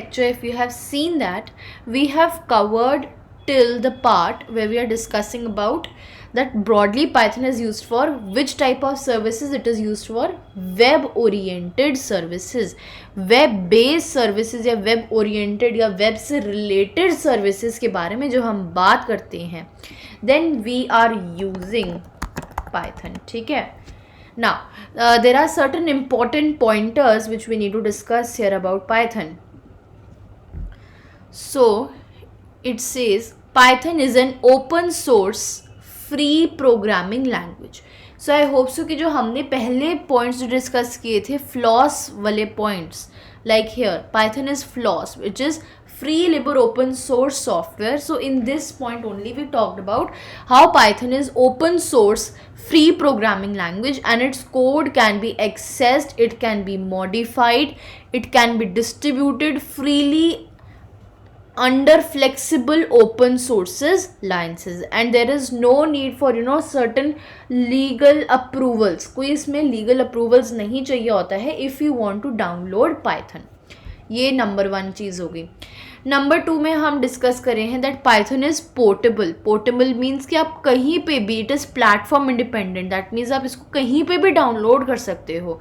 lecture, if you have seen that, we have covered till the part where we are discussing about that broadly Python is used for which type of services. It is used for web oriented services, web based services या web oriented या web से related services के बारे में जो हम बात करते हैं, then we are using Python. ठीक है. Now there are certain important pointers which we need to discuss here about Python. So it says Python is an open source free programming language. So I hope so कि जो हमने पहले points जो discuss किए थे flaws वाले points, like here Python is flaws which is free libre open source software. So in this point only we talked about how Python is open source free programming language and its code can be accessed, it can be modified, it can be distributed freely under flexible open sources licenses, and there is no need for certain legal approvals. कोई इसमें legal approvals नहीं चाहिए होता है if you want to download Python. ये number 1 चीज़ होगी. Number 2 में हम डिस्कस करें हैं that Python is portable. Portable means कि आप कहीं पे भी, it is platform independent. That means आप इसको कहीं पे भी डाउनलोड कर सकते हो.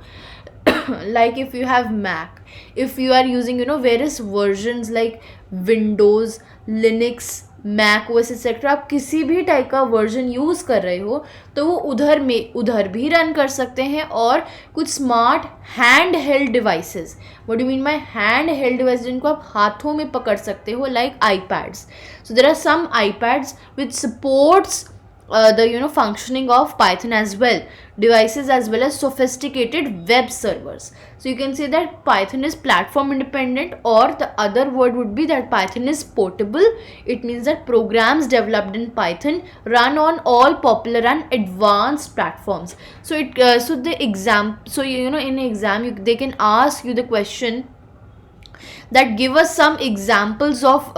Like if you have Mac, if you are using various versions like Windows, Linux, Mac OS etc, आप किसी भी टाइप का वर्जन यूज़ कर रहे हो तो वो उधर भी रन कर सकते हैं. और कुछ smart hand held devices, what do mean by hand held device, जिनको आप हाथों में पकड़ सकते हो, like iPads. So there are some iPads which supports the functioning of Python as well, devices as well as sophisticated web servers. So you can say that Python is platform independent, or the other word would be that Python is portable. It means that programs developed in Python run on all popular and advanced platforms. So in exam they can ask you the question that give us some examples of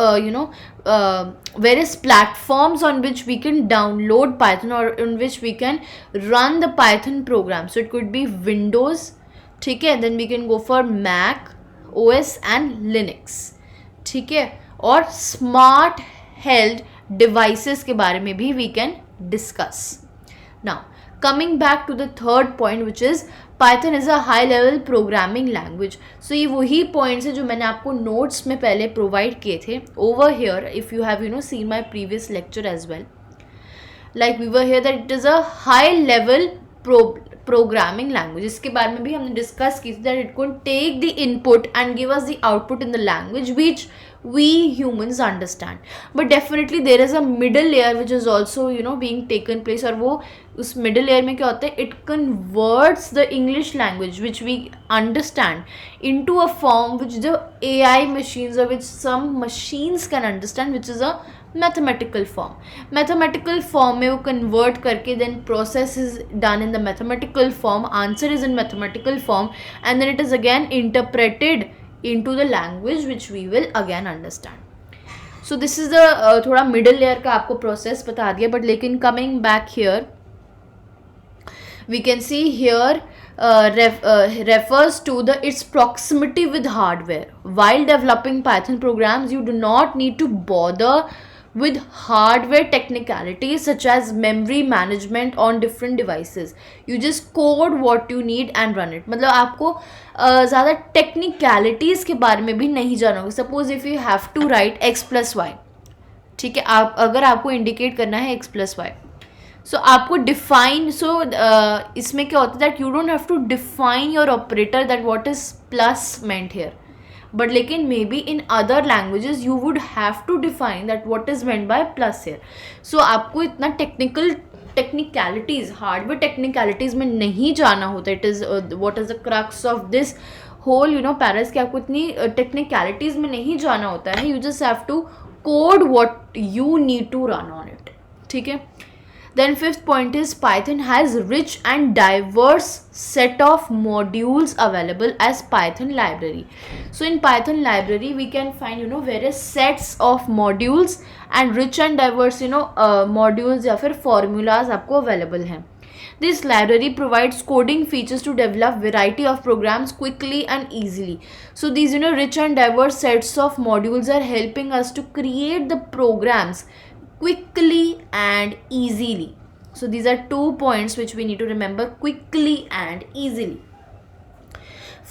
various platforms on which we can download Python or on which we can run the Python program. So it could be Windows, ठीक है, then we can go for Mac OS and Linux, ठीक है, और smart held devices के बारे में भी we can discuss. Now coming back to the third point, which is Python is a high level programming language. So ये वही points है जो मैंने आपको notes में पहले provide किए थे. Over here, if you have seen my previous lecture as well, like we were here that it is a high level programming language. इसके बारे में भी हमने discuss की थी that it could take the input and give us the output in the language which we humans understand. But definitely there is a middle layer which is also being taken place, और वो उस middle layer में क्या होता है, it converts the English language which we understand into a form which the AI machines or which some machines can understand, which is a mathematical form. Mathematical form में वो convert करके then process is done in the mathematical form, answer is in mathematical form, and then it is again interpreted into the language which we will again understand. So this is the थोड़ा middle layer का आपको process बता दिया. But लेकिन coming back here, we can see here refers to its proximity with hardware. While developing Python programs, you do not need to bother with hardware technicalities such as memory management on different devices. You just code what you need and run it. मतलब आपको ज़्यादा technicalities के बारे में भी नहीं जानना होगा. Suppose if you have to write x plus y, ठीक है, आप अगर आपको indicate करना है x plus y, so आपको define, इसमें क्या होता है that you don't have to define your operator that what is plus meant here. But लेकिन maybe in other languages you would have to define that what is meant by plus here. So आपको इतना technicalities, hardware technicalities में नहीं जाना होता. It is what is the crux of this whole paras कि आपको इतनी technicalities में नहीं जाना होता है. You just have to code what you need to run on it. ठीक है. Then fifth point is Python has rich and diverse set of modules available as Python library. So in Python library we can find various sets of modules and rich and diverse modules या फिर formulas आपको available हैं. This library provides coding features to develop variety of programs quickly and easily. So these rich and diverse sets of modules are helping us to create the programs quickly and easily. So these are 2 points which we need to remember: quickly and easily.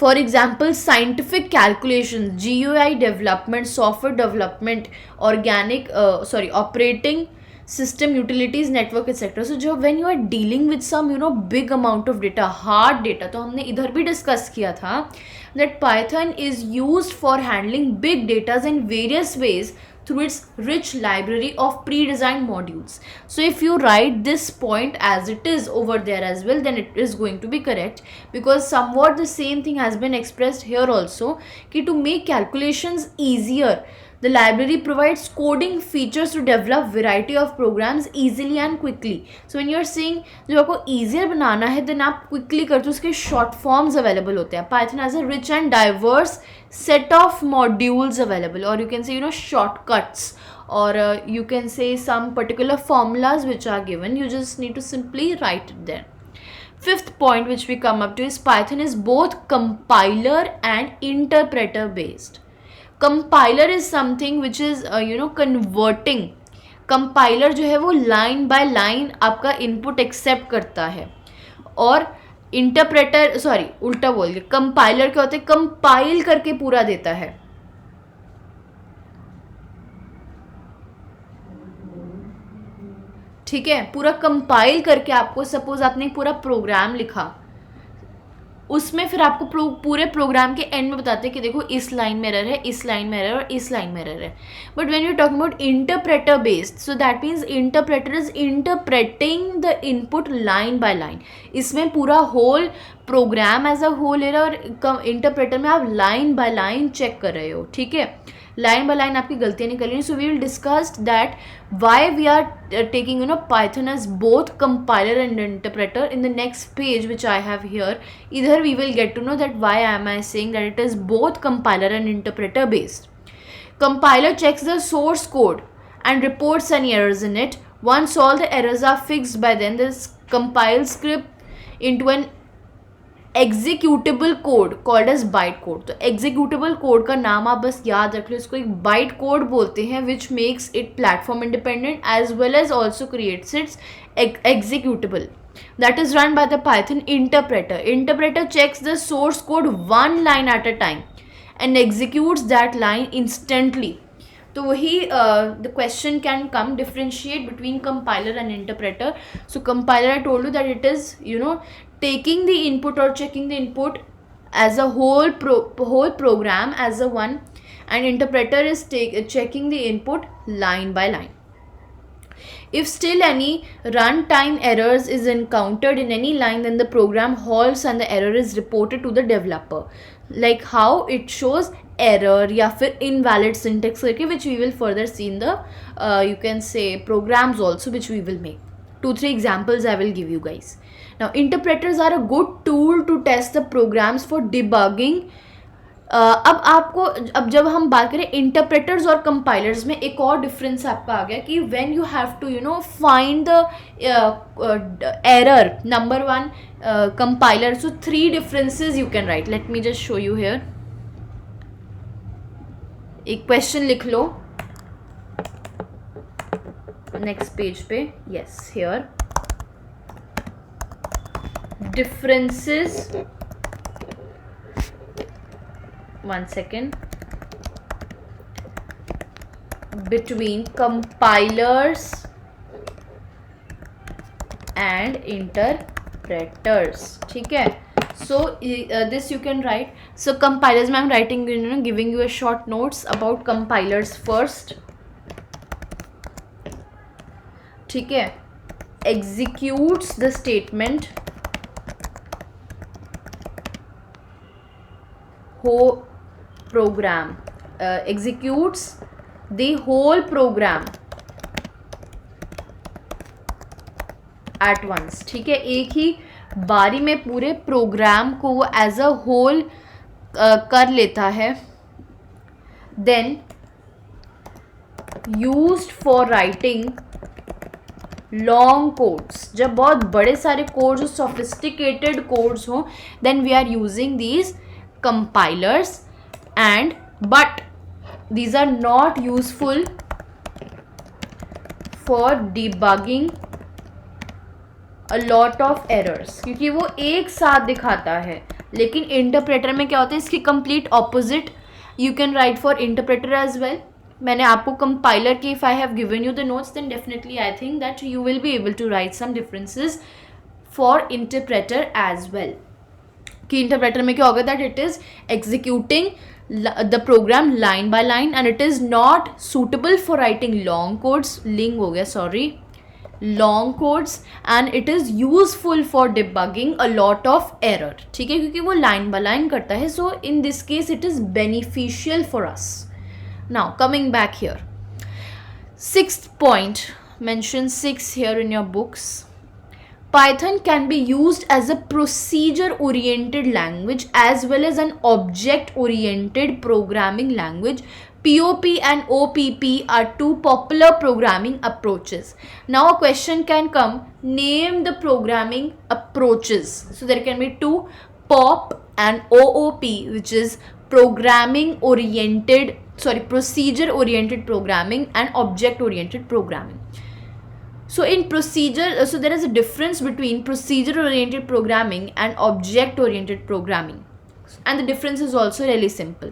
For example, scientific calculations, GUI development, software development, operating system utilities, network, etc. So जब when you are dealing with some big amount of data, hard data, तो हमने इधर भी discuss किया था that Python is used for handling big data in various ways through its rich library of pre-designed modules. So if you write this point as it is over there as well, then it is going to be correct, because somewhat the same thing has been expressed here also, कि to make calculations easier, the library provides coding features to develop variety of programs easily and quickly. So when you are saying जब आपको easier बनाना है, then आप quickly करते हो, उसके short forms available होते हैं. Python has a rich and diverse set of modules available, or you can say shortcuts, or you can say some particular formulas which are given. You just need to simply write it there. Fifth point which we come up to is Python is both compiler and interpreter based. Compiler is something which is converting. Compiler जो है वो line by line आपका input accept करता है, और interpreter उल्टा बोल गया, कंपाइलर क्या होता है, कंपाइल करके पूरा देता है. ठीक है, पूरा कंपाइल करके आपको, सपोज आपने पूरा प्रोग्राम लिखा, उसमें फिर आपको पूरे प्रोग्राम के एंड में बताते हैं कि देखो इस लाइन में एरर है, इस लाइन में एरर, और इस लाइन में एरर है. But when you talking about interpreter based, so that means interpreter is interpreting the input line by line. इसमें पूरा whole program as a whole error, और इंटरप्रेटर में आप लाइन बाय लाइन चेक कर रहे हो. ठीक है, लाइन बाय लाइन आपकी गलतियां निकल रही हैं. So we will discuss that why we are taking Python as both compiler and interpreter in the next page which I have here. Either we will get to know that why am I saying that it is both compiler and interpreter based. Compiler checks the source code and reports any errors in it. Once all the errors are fixed by then, this compile script into an executable code called as byte code. तो executable code का नाम आप बस याद रख लो, इसको एक bite code बोलते हैं, which makes it platform independent as well as also creates its executable. That is run by the Python interpreter. Interpreter checks the source code one line at a time and executes that line instantly. तो वही the question can come, differentiate between compiler and interpreter. So compiler, I told you that it is taking the input or checking the input as a whole program as a one, and interpreter is checking the input line by line. If still any runtime errors is encountered in any line, then the program halts and the error is reported to the developer. Like how it shows error या फिर invalid syntax करके, which we will further see in the you can say programs also, which we will make. 2-3 examples I will give you guys. Now interpreters are a good tool to test the programs for debugging. अब जब हम बात करें interpreters और compilers में, एक और difference आपका आ गया कि when you have to find the error. Number 1 compiler. So 3 differences you can write. Let me just show you here. एक क्वेश्चन लिख लो नेक्स्ट पेज पे. Yes, here differences, one second, between compilers and interpreters. ठीक है, so this you can write. So compilers में I'm writing, giving you a short notes about compilers first. ठीक है, executes the statement whole program, executes the whole program at once. ठीक है, एक ही बारी में पूरे प्रोग्राम को वो एज अ होल कर लेता है. Then used for writing long codes, जब बहुत बड़े सारे कोड्स हो, सोफिस्टिकेटेड कोड्स हो, then we are using these compilers and but these are not useful for debugging a lot of errors, क्योंकि वो एक साथ दिखाता है. लेकिन इंटरप्रेटर में क्या होता है, इसकी complete opposite. You can write for interpreter as well. मैंने आपको कंपाइलर की, if I have given you the notes, then definitely I think that you will be able to write some differences for interpreter as well. कि interpreter में क्या होगा, that it is executing the program line by line and it is not suitable for writing long codes, ling हो गया sorry, long codes, and it is useful for debugging a lot of error. ठीक है, क्योंकि वो line by line करता है. So in this case it is beneficial for us. Now coming back here, sixth point, mention 6 here in your books. Python can be used as a procedure-oriented language as well as an object-oriented programming language. POP and OPP are two popular programming approaches. Now a question can come, name the programming approaches. So there can be two, POP and OOP, which is procedure-oriented programming and object-oriented programming. So in procedure, so there is a difference between procedure-oriented programming and object-oriented programming, and the difference is also really simple.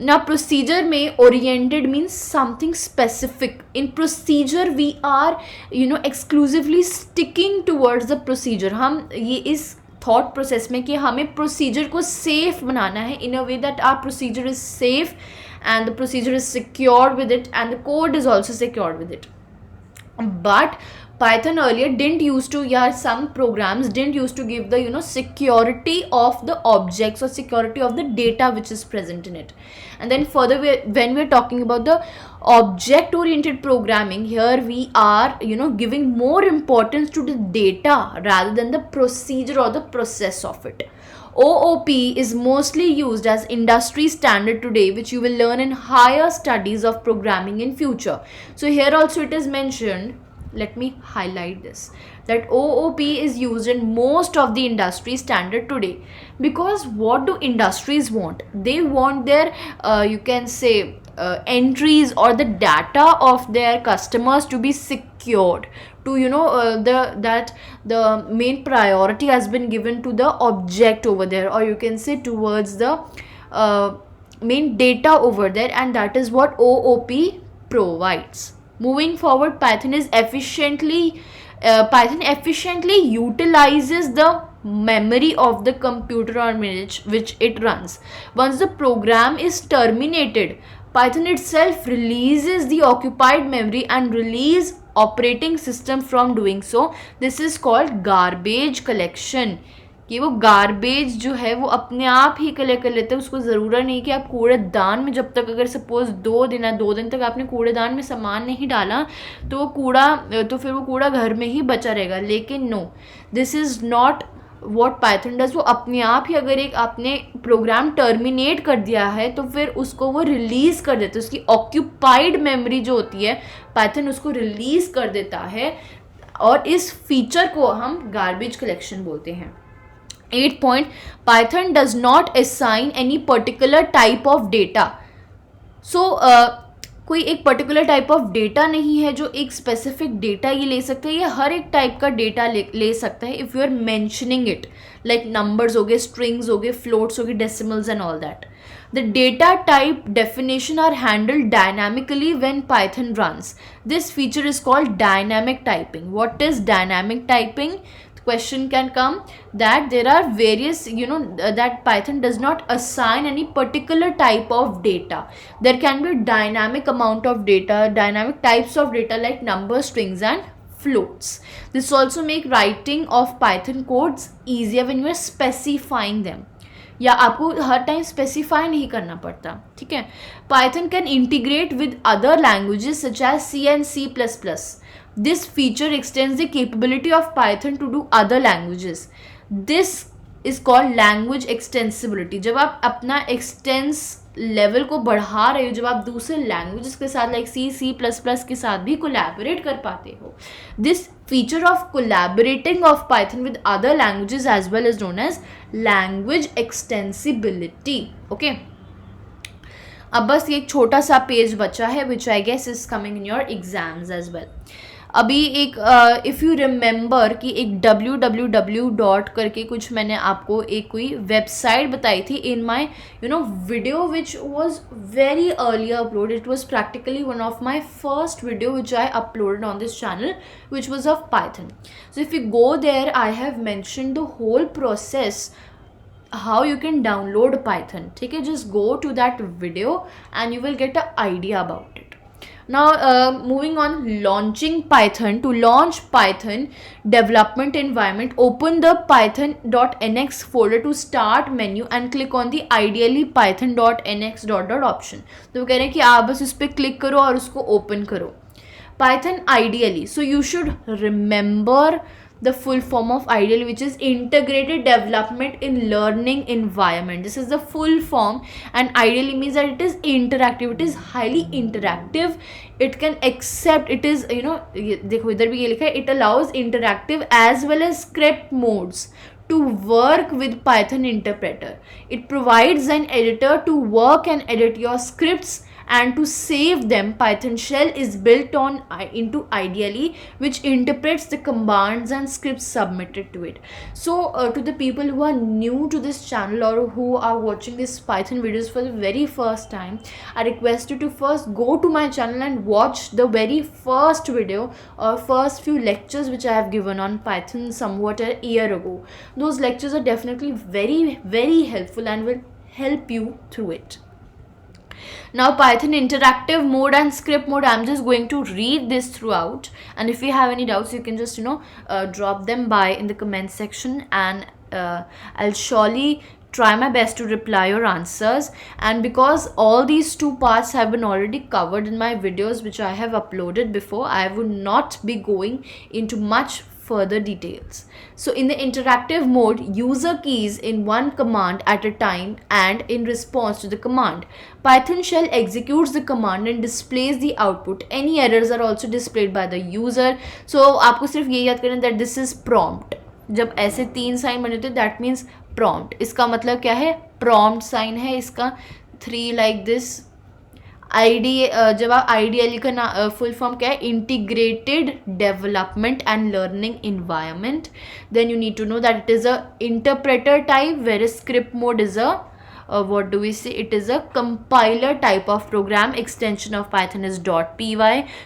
Now procedure में oriented means something specific. In procedure we are exclusively sticking towards the procedure. हम ये इस thought process में कि हमें procedure को safe बनाना है in a way that our procedure is safe and the procedure is secured with it and the code is also secured with it. But Python earlier didn't used to, some programs didn't used to give the security of the objects or security of the data which is present in it. And then further when we're talking about the object oriented programming, here we are giving more importance to the data rather than the procedure or the process of it. OOP is mostly used as industry standard today, which you will learn in higher studies of programming in future. So here also it is mentioned, let me highlight this, that OOP is used in most of the industry standard today. Because what do industries want? They want their you can say entries or the data of their customers to be secured, to that the main priority has been given to the object over there, or you can say towards the main data over there, and that is what OOP provides. Moving forward, Python efficiently utilizes the memory of the computer on which it runs. Once the program is terminated, Python itself releases the occupied memory and release operating system from doing so. This is called garbage collection. कि वो garbage जो है वो अपने आप ही collect कर लेते हैं. उसको ज़रूरत नहीं कि आप कूड़ेदान में, जब तक अगर सपोज 2 दिन तक आपने कूड़ेदान में सामान नहीं डाला तो वो फिर वो कूड़ा घर में ही बचा रहेगा. लेकिन no, this is not what Python does. वो अपने आप ही अगर एक आपने प्रोग्राम टर्मिनेट कर दिया है तो फिर उसको वो रिलीज़ कर देता है. उसकी ऑक्यूपाइड मेमोरी जो होती है, पाइथन उसको रिलीज़ कर देता है, और इस फीचर को हम गार्बेज कलेक्शन बोलते हैं. 8th point, Python does not assign any particular type of data. So कोई एक पर्टिकुलर टाइप ऑफ डेटा नहीं है जो एक स्पेसिफिक डेटा ये ले सकता है. ये हर एक टाइप का डेटा ले सकता है if you are mentioning it, like numbers हो गए, स्ट्रिंग्स हो गए, फ्लोट्स हो गए, decimals and all that. The data type definition are handled dynamically when Python runs. This feature is called dynamic typing. What is dynamic typing? Question can come that there are various that Python does not assign any particular type of data. There can be dynamic amount of data, dynamic types of data like numbers, strings and floats. This also make writing of Python codes easier when you are specifying them. या आपको हर time specify नहीं करना पड़ता. ठीक है. Python can integrate with other languages such as C and C++. This feature extends the capability of Python to do other languages. This is called language extensibility. जब आप अपना लेवल को बढ़ा रहे हो, जब आप दूसरे लैंग्वेजेस के साथ लाइक C++ के साथ भी कोलैबोरेट कर पाते हो, this feature of collaborating of Python with other languages as well is known as language extensibility. Okay, अब बस ये एक छोटा सा पेज बचा है which I guess is coming in your exams as well. अभी एक इफ़ यू रिमेंबर कि एक www डॉट करके कुछ मैंने आपको एक कोई वेबसाइट बताई थी in my video which was very earlier upload. It was practically one of my first video which I uploaded on this channel which was of Python. So if you go there I have mention the whole process how you can download Python. ठीक है, just go to that video and you will get an idea about it. Now moving on, launching Python. To launch Python development environment, open the python.nx folder to start menu and click on the ideally python.nx option. तो वो कह रहे हैं कि आप बस उस पर क्लिक करो और उसको ओपन करो. Python ideally, so you should remember the full form of ideally, which is integrated development in learning environment. This is the full form, and ideally means that it is interactive, it is highly interactive, it can accept, it is देखो इधर भी ये लिखा है, it allows interactive as well as script modes to work with Python interpreter. It provides an editor to work and edit your scripts and to save them. Python shell is built on into ideally, which interprets the commands and scripts submitted to it. So to the people who are new to this channel or who are watching this Python videos for the very first time, I request you to first go to my channel and watch the very first video or first few lectures which I have given on Python somewhat a year ago. Those lectures are definitely very, very helpful and will help you through it. Now Python interactive mode and script mode, I'm just going to read this throughout, and if you have any doubts you can just drop them by in the comment section, and I'll surely try my best to reply your answers. And because all these two parts have been already covered in my videos which I have uploaded before, I would not be going into much further details. So in the interactive mode, user keys in one command at a time and in response to the command. Python shell executes the command and displays the output. Any errors are also displayed by the user. So आपको सिर्फ ये याद करना that this is prompt. जब ऐसे 3 sign बने थे that means prompt. इसका मतलब क्या है? Prompt साइन है इसका 3 like this. जब आप आइडियली का फुल फॉर्म क्या है? Integrated development and learning environment. Then you need to know that it is a interpreter type, where script mode is a what do we say, it is a compiler type of program. Extension of Python is .py.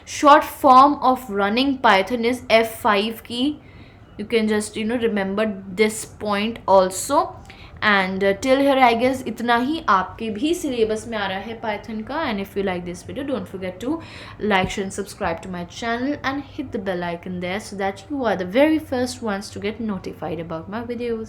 Short form of running Python is F5 key. You can just remember this point also. And till here I guess इतना ही आपके भी syllabus में आ रहा है Python का. And if you like this video, don't forget to like, share and subscribe to my channel and hit the bell icon there so that you are the very first ones to get notified about my videos.